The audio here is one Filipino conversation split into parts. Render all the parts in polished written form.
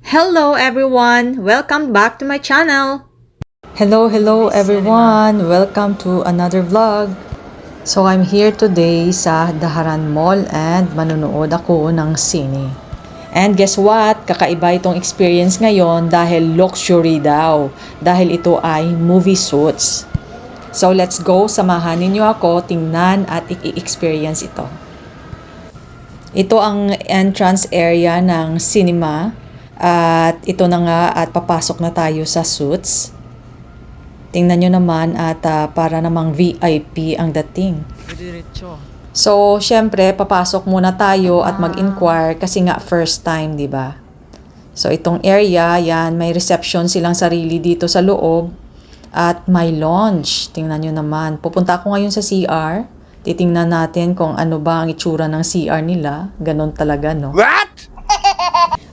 Hello everyone! Welcome back to my channel! Hello everyone! Welcome to another vlog. So I'm here today sa Daharan Mall and manonood ako ng sine. And guess what? Kakaiba itong experience ngayon dahil luxury daw. Dahil ito ay movie suits. So let's go, samahan ninyo ako tingnan at i-experience ito. Ito ang entrance area ng cinema. At ito na nga at papasok na tayo sa suits. Tingnan nyo naman at para namang VIP ang dating. So, syempre, papasok muna tayo at mag-inquire kasi nga first time, di ba? So, itong area, yan, may reception silang sarili dito sa loob at may lounge. Tingnan nyo naman. Pupunta ako ngayon sa CR. Titingnan natin kung ano ba ang itsura ng CR nila. Ganon talaga, no? What?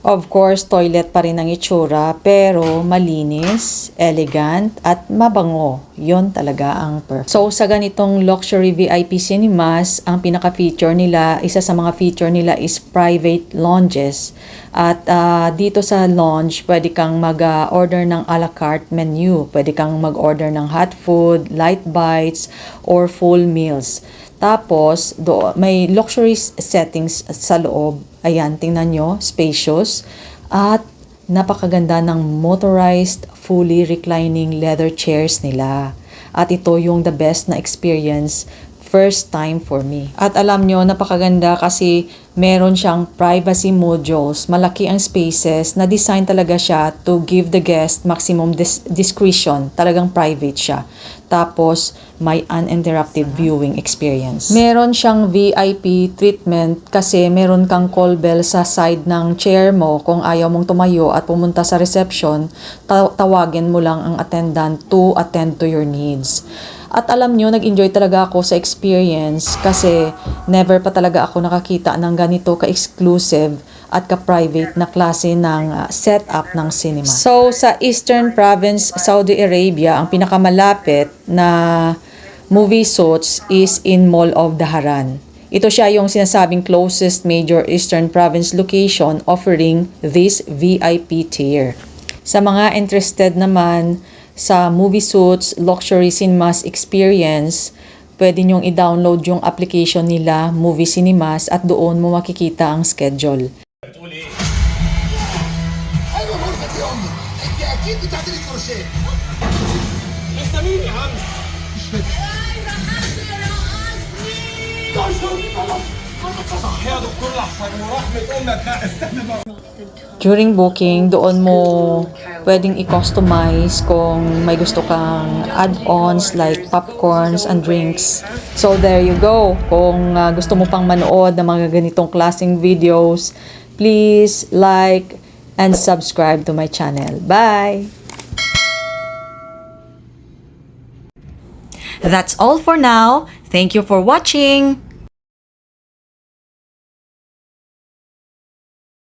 Of course, toilet pa rin ang itsura, pero malinis, elegant, at mabango. Yon talaga ang perfect. So, sa ganitong luxury VIP cinemas, ang pinaka-feature nila, isa sa mga feature nila is private lounges. At dito sa lounge, pwede kang mag-order ng a la carte menu. Pwede kang mag-order ng hot food, light bites, or full meals. Tapos, may luxury settings sa loob. Ayan, tingnan nyo, spacious. At napakaganda ng motorized, fully reclining leather chairs nila. At ito yung the best na experience, first time for me. At alam nyo, napakaganda kasi meron siyang privacy modules. Malaki ang spaces, na design talaga siya to give the guest maximum discretion. Talagang private siya. Tapos, may uninterrupted viewing experience. Meron siyang VIP treatment kasi meron kang call bell sa side ng chair mo kung ayaw mong tumayo at pumunta sa reception, tawagin mo lang ang attendant to attend to your needs. At alam nyo, nag-enjoy talaga ako sa experience kasi never pa talaga ako nakakita ng ganito ka-exclusive at ka-private na klase ng setup ng cinema. So, sa Eastern Province, Saudi Arabia, ang pinakamalapit na movie suits is in Mall of Daharan. Ito siya yung sinasabing closest major Eastern Province location offering this VIP tier. Sa mga interested naman sa movie suits, luxury cinemas experience, pwede nyong i-download yung application nila, Movie Cinemas, at doon mo makikita ang schedule. بتقول ايه؟ ايوه غرفة يا امي، انت اكيد بتعملي كروشيه. انت مين يا عم؟ مش فاكر. صح يا دكتور احسن ورحمة امك لا استنى بقى. During booking, doon mo pwedeng i-customize kung may gusto kang add-ons like popcorns and drinks. So there you go. Kung gusto mo pang manood ng mga ganitong klaseng videos, please like and subscribe to my channel. Bye! That's all for now. Thank you for watching!